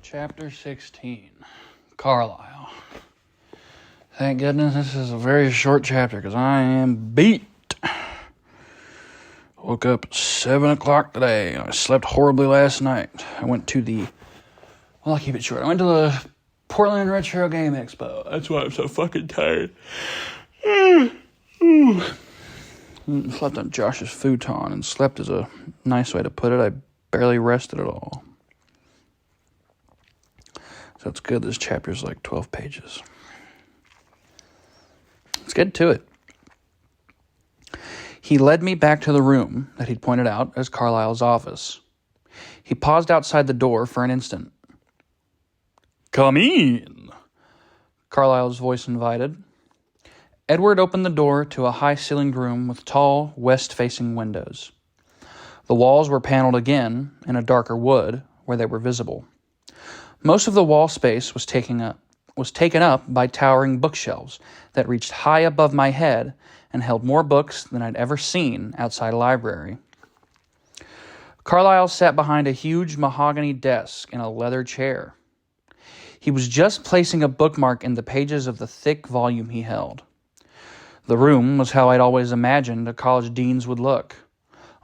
Chapter 16, Carlisle. Thank goodness this is a very short chapter because I am beat. Woke up at 7 o'clock today. I slept horribly last night. I went to I'll keep it short. I went to the Portland Retro Game Expo. That's why I'm so fucking tired. Slept on Josh's futon, and slept is a nice way to put it. I barely rested at all. So it's good. This chapter's like 12 pages. Let's get to it. He led me back to the room that he'd pointed out as Carlisle's office. He paused outside the door for an instant. "Come in," Carlisle's voice invited. Edward opened the door to a high-ceilinged room with tall, west-facing windows. The walls were paneled again in a darker wood where they were visible. Most of the wall space was taken up by towering bookshelves that reached high above my head and held more books than I'd ever seen outside a library. Carlisle sat behind a huge mahogany desk in a leather chair. He was just placing a bookmark in the pages of the thick volume he held. The room was how I'd always imagined a college dean's would look,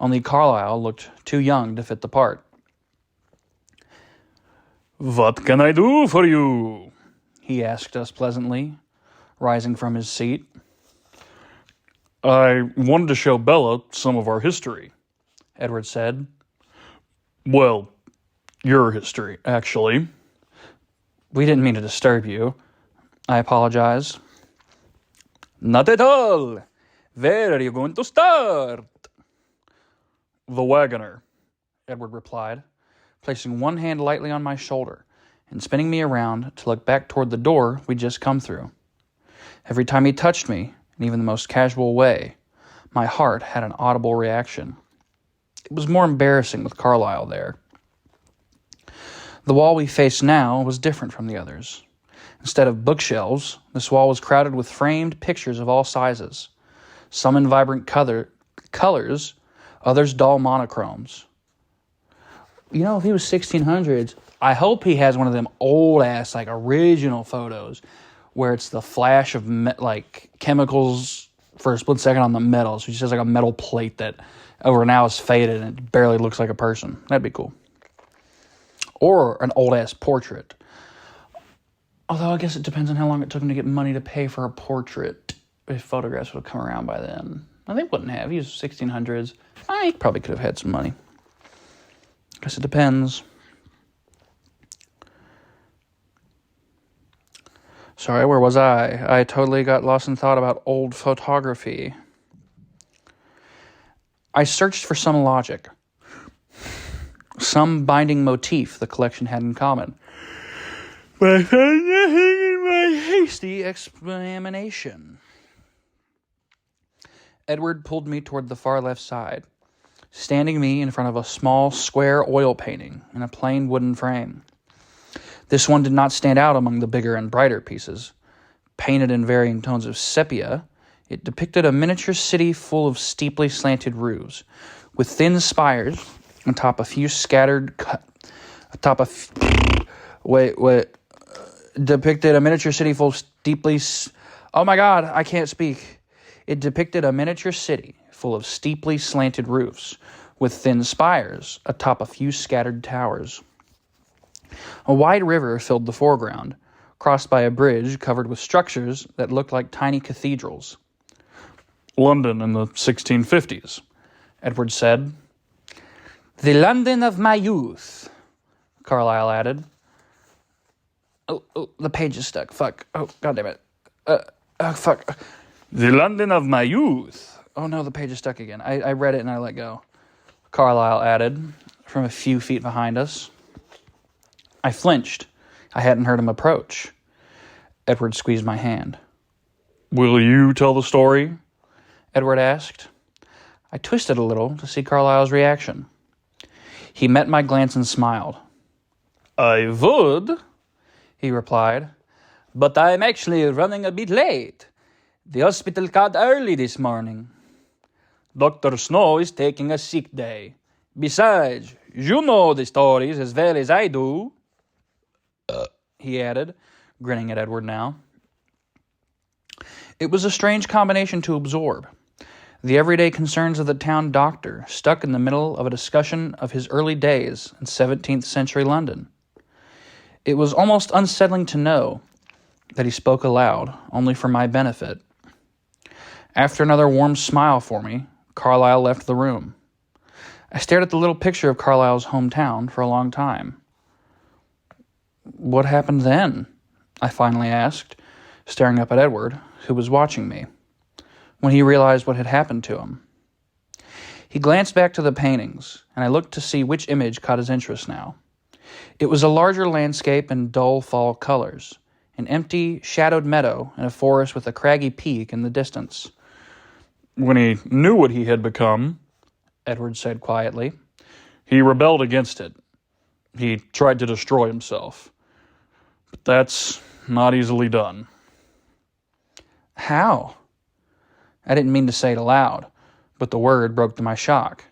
only Carlisle looked too young to fit the part. "What can I do for you?" he asked us pleasantly, rising from his seat. "I wanted to show Bella some of our history," Edward said. "Well, your history, actually." "We didn't mean to disturb you," I apologized. "Not at all. Where are you going to start?" "The Wagoner," Edward replied, placing one hand lightly on my shoulder and spinning me around to look back toward the door we'd just come through. Every time he touched me, in even the most casual way, my heart had an audible reaction. It was more embarrassing with Carlisle there. The wall we faced now was different from the others. Instead of bookshelves, this wall was crowded with framed pictures of all sizes, some in vibrant colors, others dull monochromes. You know, if he was 1600s, I hope he has one of them old-ass, original photos where it's the flash of, chemicals for a split second on the metal. So he just has, a metal plate that over now is faded and it barely looks like a person. That'd be cool. Or an old-ass portrait. Although I guess it depends on how long it took him to get money to pay for a portrait. If photographs would have come around by then. They wouldn't have. He was 1600s. I probably could have had some money. Guess it depends. Sorry, where was I? I totally got lost in thought about old photography. I searched for some logic. Some binding motif the collection had in common. But I found nothing in my hasty examination. Edward pulled me toward the far left side, standing me in front of a small square oil painting in a plain wooden frame. This one did not stand out among the bigger and brighter pieces. Painted in varying tones of sepia, it depicted a miniature city full of steeply slanted roofs, with thin spires atop a few scattered depicted a miniature city full of steeply... Oh my God, I can't speak. It depicted a miniature city full of steeply slanted roofs, with thin spires atop a few scattered towers. A wide river filled the foreground, crossed by a bridge covered with structures that looked like tiny cathedrals. "London in the 1650s, Edward said. "The London of my youth," Carlisle added. Oh, the page is stuck. Fuck. Oh, goddammit. Fuck. "The London of my youth." Oh no, the page is stuck again. I read it and I let go. Carlisle added, from a few feet behind us. I flinched. I hadn't heard him approach. Edward squeezed my hand. "Will you tell the story?" Edward asked. I twisted a little to see Carlisle's reaction. He met my glance and smiled. "I would," he replied, "but I'm actually running a bit late. The hospital called early this morning. Dr. Snow is taking a sick day. Besides, you know the stories as well as I do." he added, grinning at Edward now. It was a strange combination to absorb. The everyday concerns of the town doctor, stuck in the middle of a discussion of his early days in 17th century London. It was almost unsettling to know that he spoke aloud, only for my benefit. After another warm smile for me, Carlyle left the room. I stared at the little picture of Carlyle's hometown for a long time. What happened then? I finally asked, staring up at Edward, who was watching me, when he realized what had happened to him. He glanced back to the paintings, and I looked to see which image caught his interest now. It was a larger landscape in dull fall colors, an empty, shadowed meadow and a forest with a craggy peak in the distance. When he knew what he had become, Edward said quietly, he rebelled against it. He tried to destroy himself. But that's not easily done. How? I didn't mean to say it aloud, but the word broke to my shock.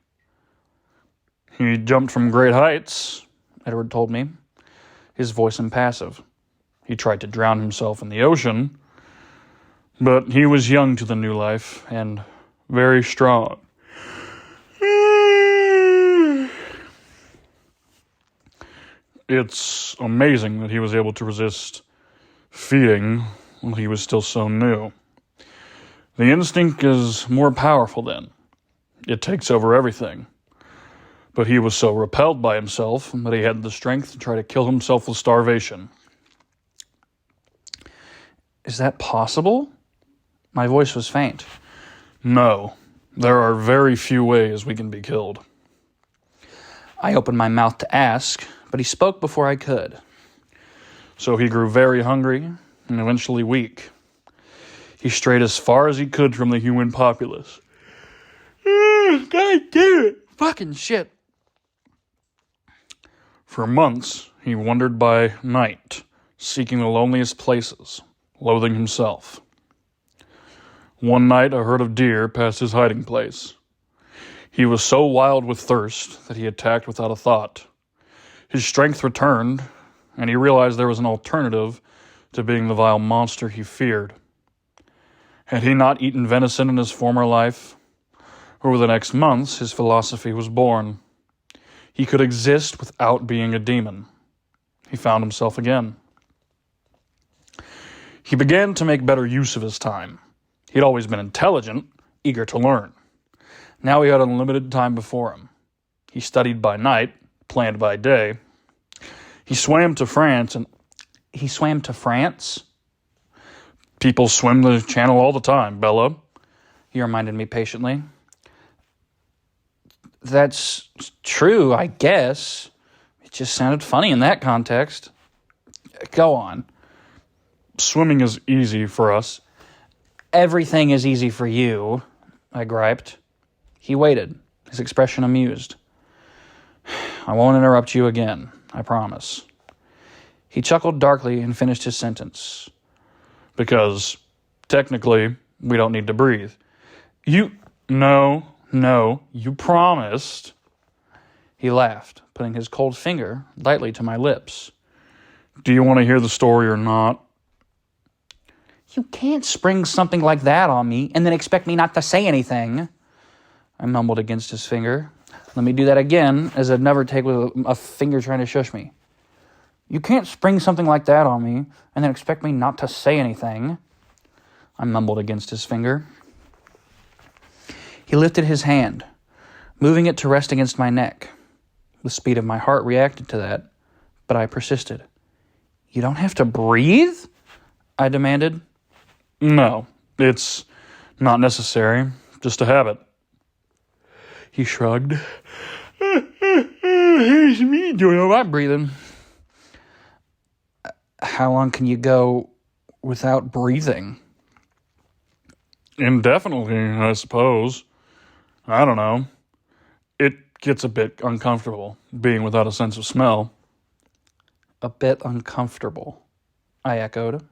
He jumped from great heights, Edward told me, his voice impassive. He tried to drown himself in the ocean, but he was young to the new life and very strong. It's amazing that he was able to resist feeding while he was still so new. The instinct is more powerful then. It takes over everything. But he was so repelled by himself that he had the strength to try to kill himself with starvation. Is that possible? My voice was faint. No, there are very few ways we can be killed. I opened my mouth to ask, but he spoke before I could. So he grew very hungry and eventually weak. He strayed as far as he could from the human populace. God damn it! Fucking shit! For months, he wandered by night, seeking the loneliest places, loathing himself. One night, a herd of deer passed his hiding place. He was so wild with thirst that he attacked without a thought. His strength returned, and he realized there was an alternative to being the vile monster he feared. Had he not eaten venison in his former life? Over the next months, his philosophy was born. He could exist without being a demon. He found himself again. He began to make better use of his time. He'd always been intelligent, eager to learn. Now he had unlimited time before him. He studied by night, planned by day. He swam to France. People swim the channel all the time, Bella, he reminded me patiently. That's true, I guess. It just sounded funny in that context. Go on. Swimming is easy for us. Everything is easy for you, I griped. He waited, his expression amused. I won't interrupt you again, I promise. He chuckled darkly and finished his sentence. Because, technically, we don't need to breathe. No, you promised. He laughed, putting his cold finger lightly to my lips. Do you want to hear the story or not? You can't spring something like that on me and then expect me not to say anything. I mumbled against his finger. Let me do that again, as I'd never take with a finger trying to shush me. You can't spring something like that on me and then expect me not to say anything. I mumbled against his finger. He lifted his hand, moving it to rest against my neck. The speed of my heart reacted to that, but I persisted. You don't have to breathe? I demanded. No, it's not necessary, just a habit. He shrugged. Here's me doing all that breathing. How long can you go without breathing? Indefinitely, I suppose. I don't know. It gets a bit uncomfortable, being without a sense of smell. A bit uncomfortable, I echoed.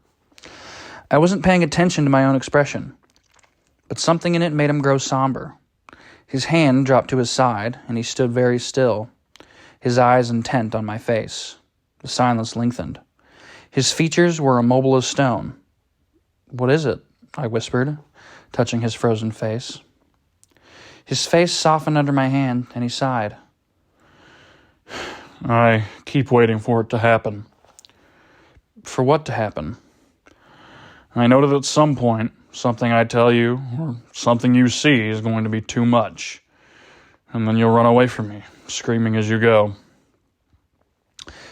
I wasn't paying attention to my own expression, but something in it made him grow somber. His hand dropped to his side, and he stood very still, his eyes intent on my face. The silence lengthened. His features were immobile as stone. "What is it?" I whispered, touching his frozen face. His face softened under my hand, and he sighed. "I keep waiting for it to happen." "For what to happen?" "I know that at some point, something I tell you, or something you see, is going to be too much. And then you'll run away from me, screaming as you go."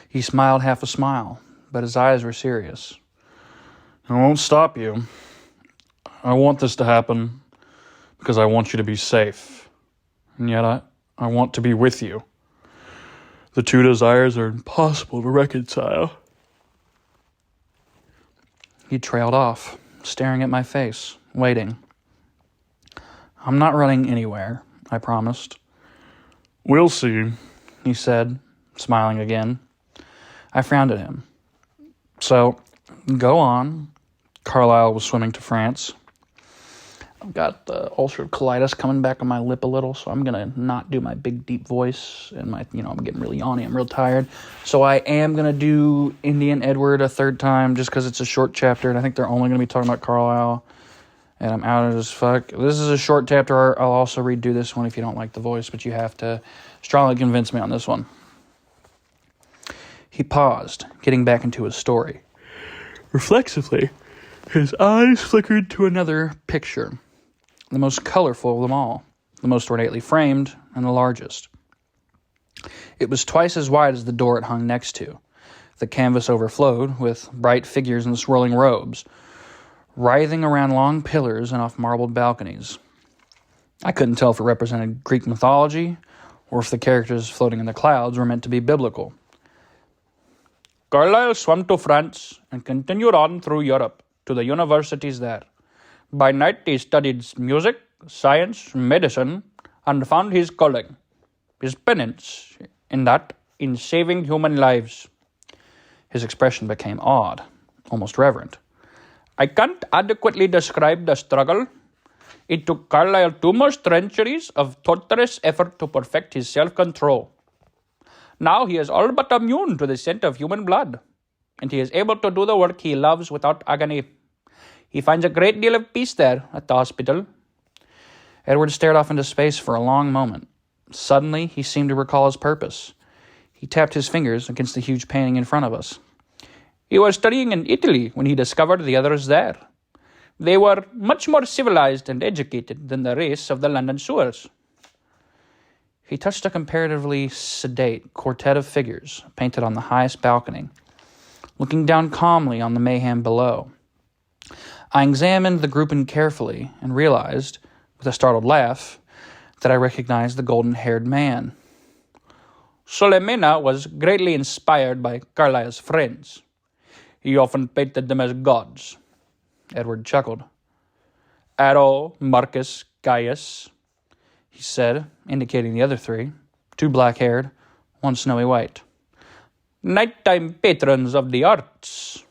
He smiled half a smile, but his eyes were serious. "I won't stop you. I want this to happen because I want you to be safe. And yet I want to be with you. The two desires are impossible to reconcile." He trailed off, staring at my face, waiting. "I'm not running anywhere," I promised. "We'll see," he said, smiling again. I frowned at him. "So, go on." Carlisle was swimming to France. I've got the ulcerative colitis coming back on my lip a little, so I'm going to not do my big, deep voice. And I'm getting really yawny. I'm real tired. So I am going to do Indian Edward a third time just because it's a short chapter, and I think they're only going to be talking about Carlisle. And I'm out as fuck. This is a short chapter. I'll also redo this one if you don't like the voice, but you have to strongly convince me on this one. He paused, getting back into his story. Reflexively, his eyes flickered to another picture, the most colorful of them all, the most ornately framed, and the largest. It was twice as wide as the door it hung next to. The canvas overflowed with bright figures in swirling robes, writhing around long pillars and off marbled balconies. I couldn't tell if it represented Greek mythology or if the characters floating in the clouds were meant to be biblical. Carlyle swam to France and continued on through Europe to the universities there. By night he studied music, science, medicine, and found his calling, his penance, in saving human lives. His expression became odd, almost reverent. I can't adequately describe the struggle. It took Carlyle 2 more centuries of torturous effort to perfect his self-control. Now he is all but immune to the scent of human blood, and he is able to do the work he loves without agony. He finds a great deal of peace there at the hospital. Edward stared off into space for a long moment. Suddenly, he seemed to recall his purpose. He tapped his fingers against the huge painting in front of us. He was studying in Italy when he discovered the others there. They were much more civilized and educated than the race of the London sewers. He touched a comparatively sedate quartet of figures painted on the highest balcony, looking down calmly on the mayhem below. I examined the grouping carefully and realized, with a startled laugh, that I recognized the golden-haired man. Solimena was greatly inspired by Carlyle's friends. He often painted them as gods. Edward chuckled. Atto, Marcus, Gaius, he said, indicating the other three, 2 black-haired, 1 snowy white. Nighttime patrons of the arts.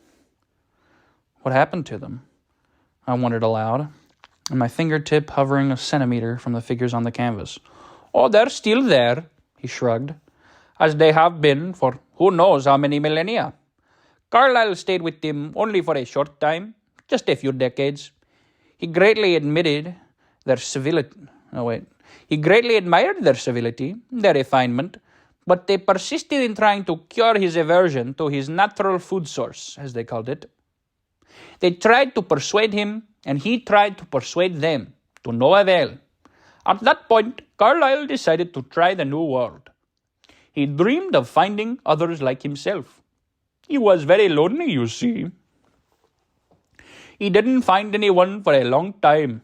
What happened to them? I wondered aloud, and my fingertip hovering a centimeter from the figures on the canvas. Oh, they're still there, he shrugged, as they have been for who knows how many millennia. Carlyle stayed with them only for a short time, just a few decades. He greatly admired their civility. He greatly admired their civility, their refinement, but they persisted in trying to cure his aversion to his natural food source, as they called it. They tried to persuade him, and he tried to persuade them, to no avail. At that point, Carlyle decided to try the New World. He dreamed of finding others like himself. He was very lonely, you see. He didn't find anyone for a long time.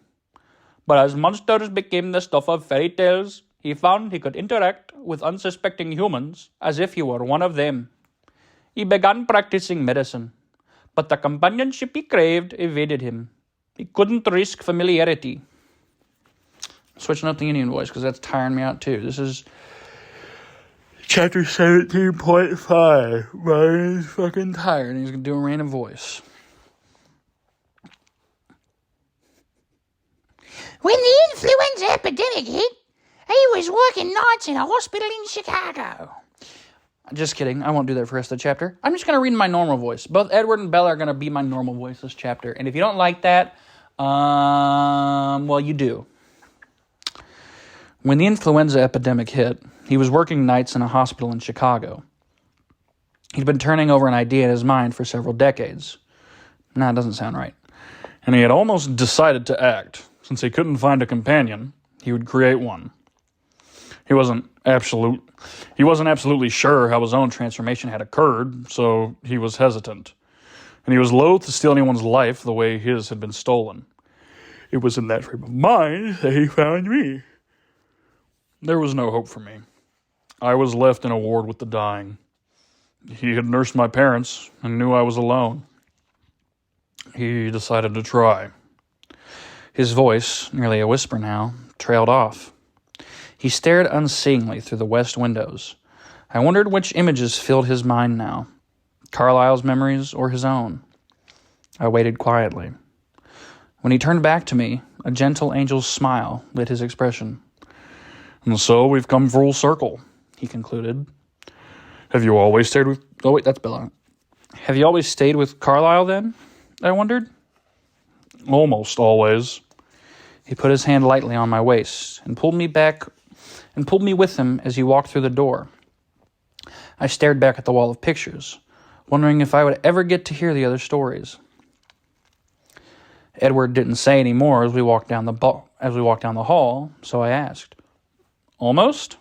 But as monsters became the stuff of fairy tales, he found he could interact with unsuspecting humans as if he were one of them. He began practicing medicine, but the companionship he craved evaded him. He couldn't risk familiarity. Switching up the Indian voice because that's tiring me out too. This is chapter 17.5. Ryan's fucking tired and he's going to do a random voice. When the influenza epidemic hit, he was working nights in a hospital in Chicago. Just kidding. I won't do that for the rest of the chapter. I'm just going to read in my normal voice. Both Edward and Bella are going to be my normal voice this chapter. And if you don't like that, well, you do. When the influenza epidemic hit, he was working nights in a hospital in Chicago. He'd been turning over an idea in his mind for several decades. Nah, it doesn't sound right. And he had almost decided to act. Since he couldn't find a companion, he would create one. He wasn't absolutely sure how his own transformation had occurred, so he was hesitant. And he was loath to steal anyone's life the way his had been stolen. It was in that frame of mind that he found me. There was no hope for me. I was left in a ward with the dying. He had nursed my parents and knew I was alone. He decided to try. His voice, nearly a whisper now, trailed off. He stared unseeingly through the west windows. I wondered which images filled his mind now, Carlyle's memories or his own. I waited quietly. When he turned back to me, a gentle angel's smile lit his expression. And so we've come full circle, he concluded. Have you always stayed with... Oh, wait, that's Bella. Have you always stayed with Carlyle, then? I wondered. Almost always. He put his hand lightly on my waist and pulled me with him as he walked through the door. I stared back at the wall of pictures, wondering if I would ever get to hear the other stories. Edward didn't say any more as we walked down the hall, so I asked, Almost?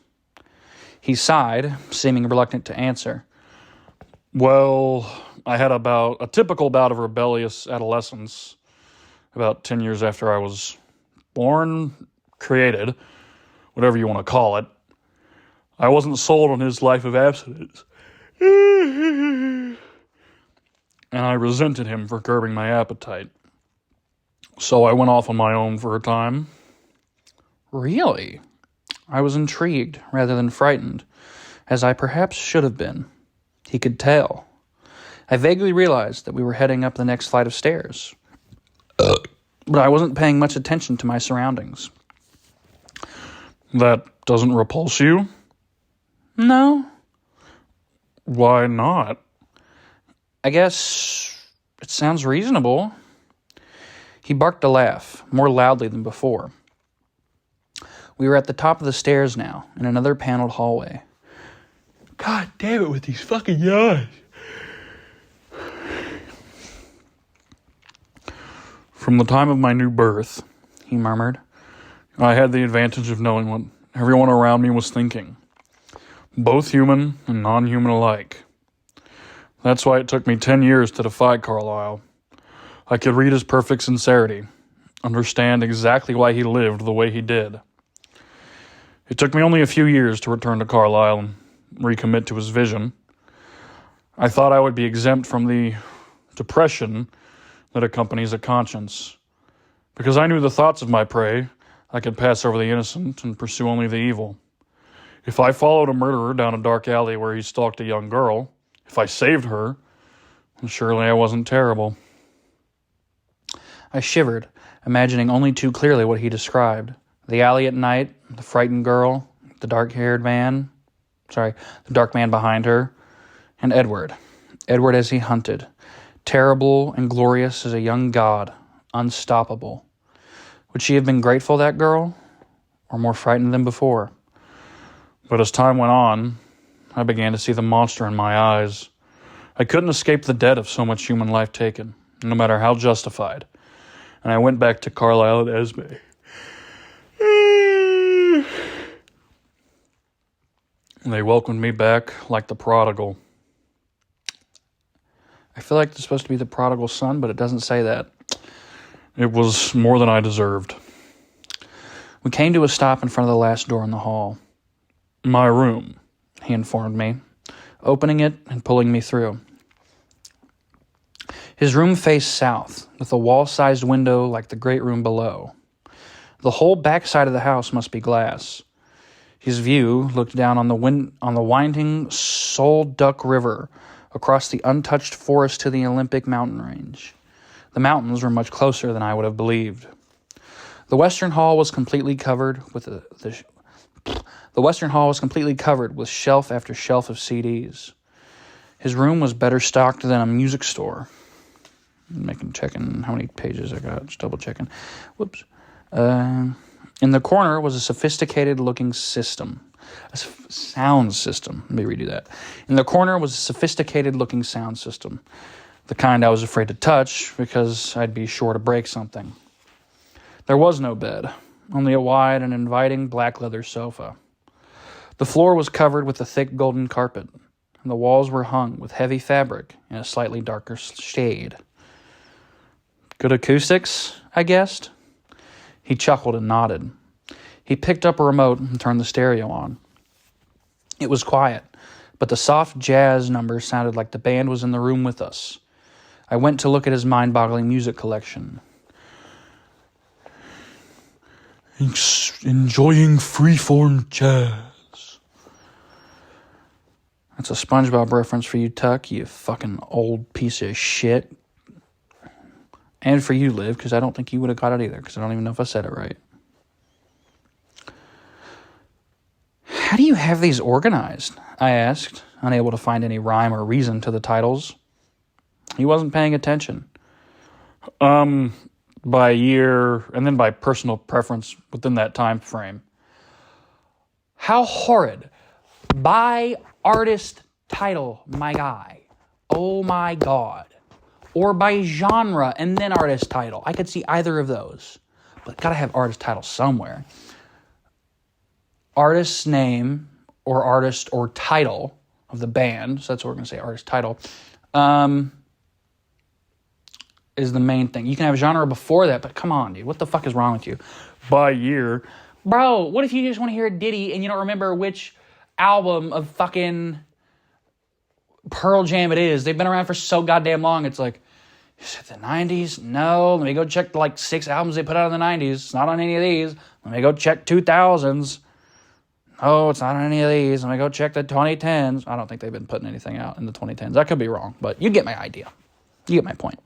He sighed, seeming reluctant to answer. Well, I had about a typical bout of rebellious adolescence about 10 years after I was born, created, whatever you want to call it. I wasn't sold on his life of abstinence. And I resented him for curbing my appetite. So I went off on my own for a time. Really? I was intrigued rather than frightened, as I perhaps should have been. He could tell. I vaguely realized that we were heading up the next flight of stairs. But I wasn't paying much attention to my surroundings. That doesn't repulse you? No. Why not? I guess it sounds reasonable. He barked a laugh, more loudly than before. We were at the top of the stairs now, in another paneled hallway. God damn it with these fucking yawns. From the time of my new birth, he murmured, I had the advantage of knowing what everyone around me was thinking, both human and non-human alike. That's why it took me 10 years to defy Carlyle. I could read his perfect sincerity, understand exactly why he lived the way he did. It took me only a few years to return to Carlyle and recommit to his vision. I thought I would be exempt from the depression that accompanies a conscience. Because I knew the thoughts of my prey, I could pass over the innocent and pursue only the evil. If I followed a murderer down a dark alley where he stalked a young girl, if I saved her, then surely I wasn't terrible. I shivered, imagining only too clearly what he described. The alley at night, the frightened girl, the dark man behind her, and Edward. Edward as he hunted, terrible and glorious as a young god, unstoppable. Would she have been grateful, that girl, or more frightened than before? But as time went on, I began to see the monster in my eyes. I couldn't escape the debt of so much human life taken, no matter how justified. And I went back to Carlyle and Esme. They welcomed me back like the prodigal. I feel like it's supposed to be the prodigal son, but it doesn't say that. It was more than I deserved. We came to a stop in front of the last door in the hall. My room, he informed me, opening it and pulling me through. His room faced south, with a wall-sized window like the great room below. The whole backside of the house must be glass. His view looked down on the winding Soul Duck River, across the untouched forest to the Olympic mountain range. The mountains were much closer than I would have believed. The western hall was completely covered with The Western Hall was completely covered with shelf after shelf of CDs. His room was better stocked than a music store. Checking how many pages I got. Just double checking. Whoops. In the corner was a sophisticated-looking system. Sound system. Let me redo that. In the corner was a sophisticated-looking sound system. The kind I was afraid to touch because I'd be sure to break something. There was no bed, only a wide and inviting black leather sofa. The floor was covered with a thick golden carpet, and the walls were hung with heavy fabric in a slightly darker shade. Good acoustics, I guessed? He chuckled and nodded. He picked up a remote and turned the stereo on. It was quiet, but the soft jazz numbers sounded like the band was in the room with us. I went to look at his mind-boggling music collection. Enjoying freeform jazz. That's a SpongeBob reference for you, Tuck, you fucking old piece of shit. And for you, Liv, because I don't think you would have got it either, because I don't even know if I said it right. How do you have these organized? I asked, unable to find any rhyme or reason to the titles. He wasn't paying attention. By year, and then by personal preference within that time frame. How horrid. By artist title, my guy. Oh my God. Or by genre, and then artist title. I could see either of those. But gotta have artist title somewhere. Artist's name, or artist, or title of the band, so that's what we're gonna say, artist title, is the main thing. You can have genre before that, but come on, dude. What the fuck is wrong with you? By year. Bro, what if you just want to hear a ditty and you don't remember which album of fucking Pearl Jam it is? They've been around for so goddamn long. It's like, is it the 90s? No. Let me go check the 6 albums they put out in the 90s. It's not on any of these. Let me go check 2000s. No, it's not on any of these. Let me go check the 2010s. I don't think they've been putting anything out in the 2010s. I could be wrong, but you get my idea. You get my point.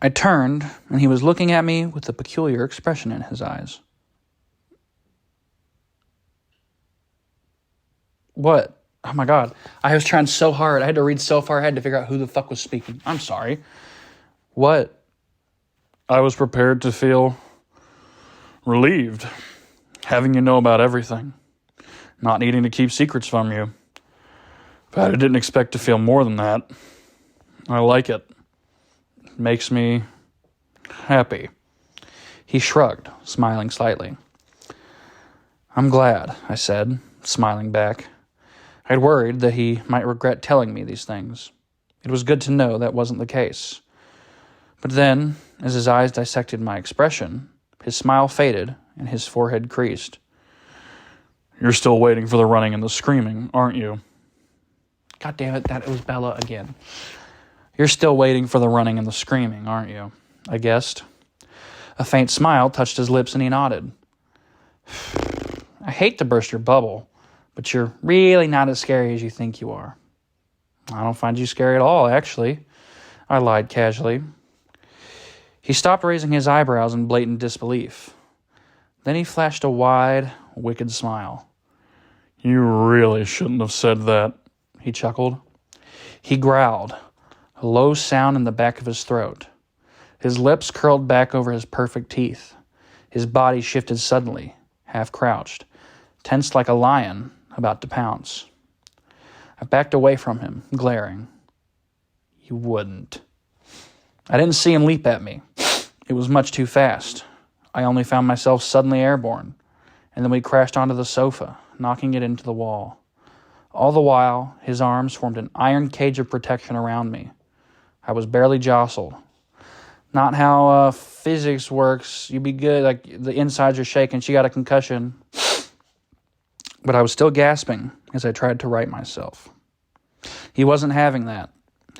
I turned, and he was looking at me with a peculiar expression in his eyes. What? Oh my God. I was trying so hard. I had to read so far ahead to figure out who the fuck was speaking. I'm sorry. What? I was prepared to feel relieved, having you know about everything, not needing to keep secrets from you. But I didn't expect to feel more than that. I like it. Makes me happy. He shrugged, smiling slightly. I'm glad, I said, smiling back. I'd worried that he might regret telling me these things. It was good to know that wasn't the case. But then, as his eyes dissected my expression, his smile faded and his forehead creased. You're still waiting for the running and the screaming, aren't you? God damn it, it was Bella again. You're still waiting for the running and the screaming, aren't you? I guessed. A faint smile touched his lips and he nodded. I hate to burst your bubble, but you're really not as scary as you think you are. I don't find you scary at all, actually. I lied casually. He stopped raising his eyebrows in blatant disbelief. Then he flashed a wide, wicked smile. You really shouldn't have said that, he chuckled. He growled, a low sound in the back of his throat. His lips curled back over his perfect teeth. His body shifted suddenly, half crouched, tensed like a lion about to pounce. I backed away from him, glaring. You wouldn't. I didn't see him leap at me. It was much too fast. I only found myself suddenly airborne, and then we crashed onto the sofa, knocking it into the wall. All the while, his arms formed an iron cage of protection around me. I was barely jostled. Not how physics works. You'd be good, like the insides are shaking. She got a concussion. But I was still gasping as I tried to right myself. He wasn't having that.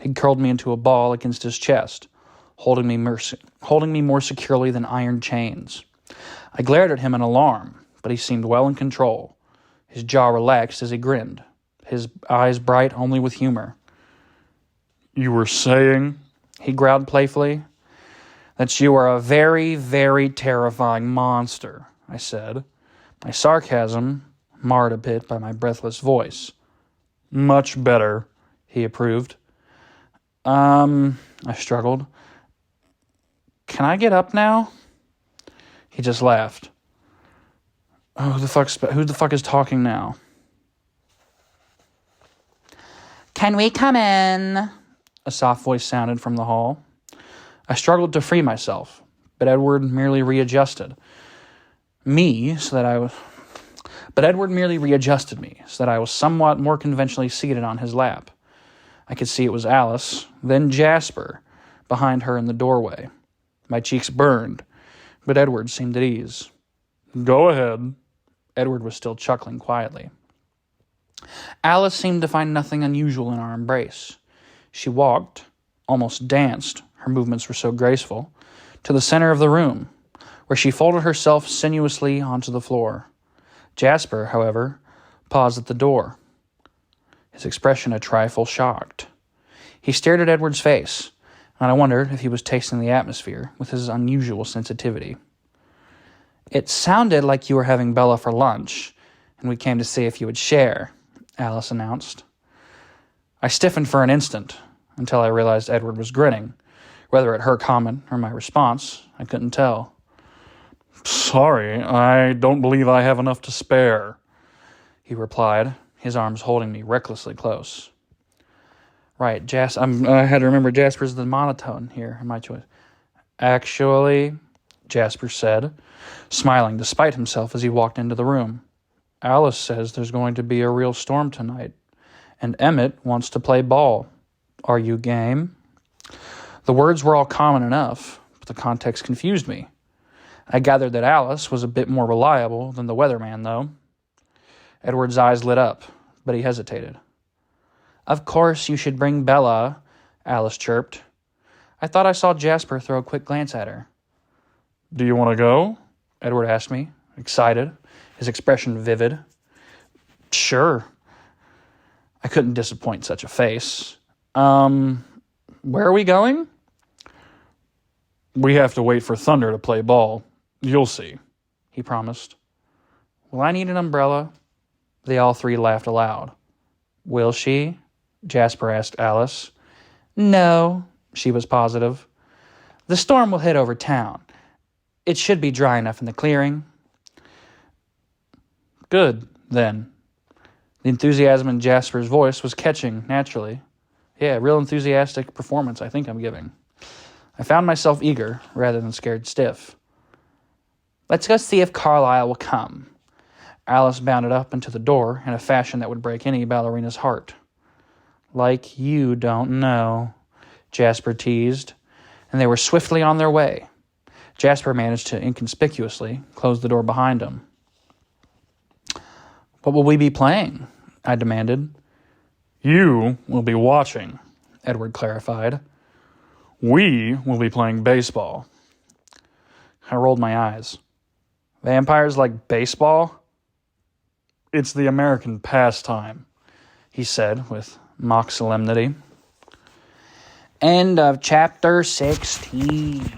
He curled me into a ball against his chest, holding me more securely than iron chains. I glared at him in alarm, but he seemed well in control. His jaw relaxed as he grinned, his eyes bright only with humor. You were saying, he growled playfully, that you are a very, very terrifying monster, I said, my sarcasm marred a bit by my breathless voice. Much better, he approved. I struggled. Can I get up now? He just laughed. Oh, who the fuck is talking now? Can we come in? A soft voice sounded from the hall. I struggled to free myself, but Edward merely readjusted me so that I was somewhat more conventionally seated on his lap. I could see it was Alice, then Jasper, behind her in the doorway. My cheeks burned, but Edward seemed at ease. Go ahead. Edward was still chuckling quietly. Alice seemed to find nothing unusual in our embrace. She walked, almost danced, her movements were so graceful, to the center of the room, where she folded herself sinuously onto the floor. Jasper, however, paused at the door, his expression a trifle shocked. He stared at Edward's face, and I wondered if he was tasting the atmosphere with his unusual sensitivity. It sounded like you were having Bella for lunch, and we came to see if you would share, Alice announced. I stiffened for an instant, until I realized Edward was grinning. Whether at her comment or my response, I couldn't tell. Sorry, I don't believe I have enough to spare, he replied, his arms holding me recklessly close. Right, I had to remember Jasper's the monotone here in my choice. Actually, Jasper said, smiling despite himself as he walked into the room. Alice says there's going to be a real storm tonight, and Emmett wants to play ball. Are you game? The words were all common enough, but the context confused me. I gathered that Alice was a bit more reliable than the weatherman, though. Edward's eyes lit up, but he hesitated. Of course you should bring Bella, Alice chirped. I thought I saw Jasper throw a quick glance at her. Do you want to go? Edward asked me, excited, his expression vivid. Sure. I couldn't disappoint such a face. Where are we going? We have to wait for Thunder to play ball. You'll see, he promised. Will I need an umbrella? They all three laughed aloud. Will she? Jasper asked Alice. No, she was positive. The storm will hit over town. It should be dry enough in the clearing. Good, then. The enthusiasm in Jasper's voice was catching, naturally. Yeah, real enthusiastic performance I think I'm giving. I found myself eager, rather than scared stiff. Let's go see if Carlisle will come. Alice bounded up into the door in a fashion that would break any ballerina's heart. Like you don't know, Jasper teased, and they were swiftly on their way. Jasper managed to inconspicuously close the door behind him. What will we be playing? I demanded. You will be watching, Edward clarified. We will be playing baseball. I rolled my eyes. Vampires like baseball? It's the American pastime, he said with mock solemnity. End of chapter 16.